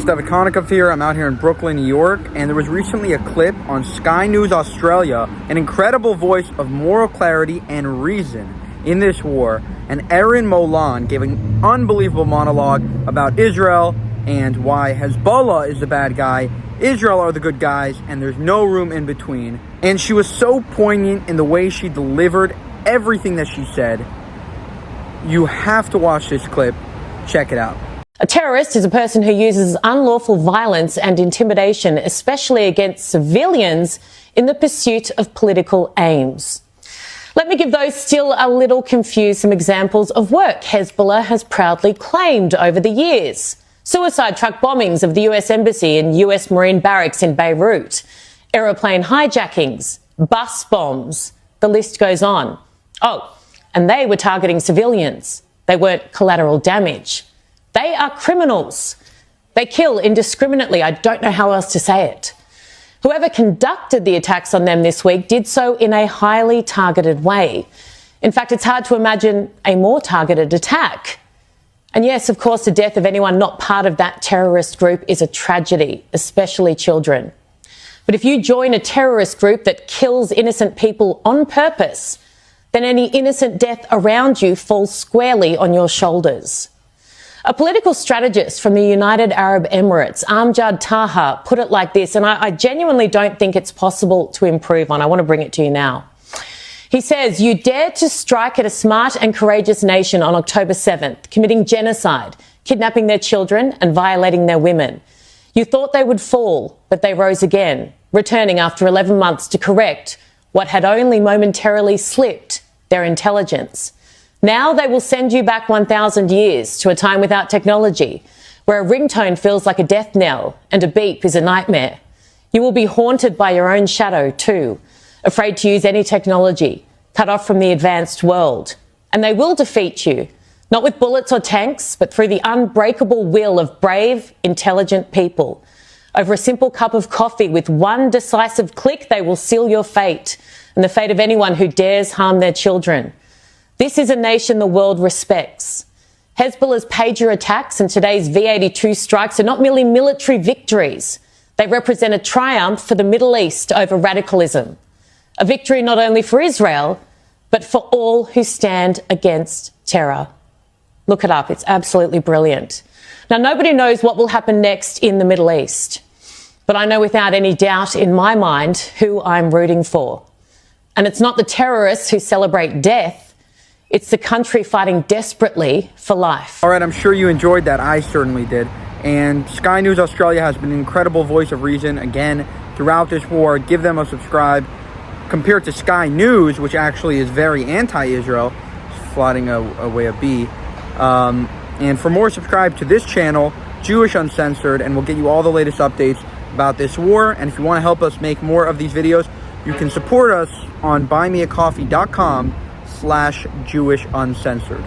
Dovid Konikov here. I'm out here in Brooklyn, New York, and there was recently a clip on Sky News Australia, an incredible voice of moral clarity and reason in this war, and Erin Molan gave an unbelievable monologue about Israel and why Hezbollah is the bad guy, Israel are the good guys, and there's no room in between. And she was so poignant in the way she delivered everything that she said. You have to watch this clip. Check it out. A terrorist is a person who uses unlawful violence and intimidation, especially against civilians, in the pursuit of political aims. Let me give those still a little confused some examples of work Hezbollah has proudly claimed over the years. Suicide truck bombings of the US Embassy and US Marine barracks in Beirut, aeroplane hijackings, bus bombs, the list goes on. Oh, and they were targeting civilians. They weren't collateral damage. They are criminals. They kill indiscriminately. I don't know how else to say it. Whoever conducted the attacks on them this week did so in a highly targeted way. In fact, it's hard to imagine a more targeted attack. And yes, of course, the death of anyone not part of that terrorist group is a tragedy, especially children. But if you join a terrorist group that kills innocent people on purpose, then any innocent death around you falls squarely on your shoulders. A political strategist from the United Arab Emirates, Amjad Taha, put it like this, and I genuinely don't think it's possible to improve on. I want to bring it to you now. He says, "You dared to strike at a smart and courageous nation on October 7th, committing genocide, kidnapping their children and violating their women. You thought they would fall, but they rose again, returning after 11 months to correct what had only momentarily slipped their intelligence. Now they will send you back 1,000 years to a time without technology, where a ringtone feels like a death knell and a beep is a nightmare. You will be haunted by your own shadow too, afraid to use any technology, cut off from the advanced world. And they will defeat you, not with bullets or tanks, but through the unbreakable will of brave, intelligent people. Over a simple cup of coffee, with one decisive click, they will seal your fate and the fate of anyone who dares harm their children. This is a nation the world respects. Hezbollah's pager attacks and today's V-82 strikes are not merely military victories. They represent a triumph for the Middle East over radicalism. A victory not only for Israel, but for all who stand against terror." Look it up. It's absolutely brilliant. Now, nobody knows what will happen next in the Middle East, but I know without any doubt in my mind who I'm rooting for. And it's not the terrorists who celebrate death. It's the country fighting desperately for life. All right, I'm sure you enjoyed that. I certainly did. And Sky News Australia has been an incredible voice of reason, again, throughout this war. Give them a subscribe. Compared to Sky News, which actually is very anti-Israel, flying away a bee. And for more, subscribe to this channel, Jewish Uncensored, and we'll get you all the latest updates about this war. And if you want to help us make more of these videos, you can support us on buymeacoffee.com/Jewish Uncensored.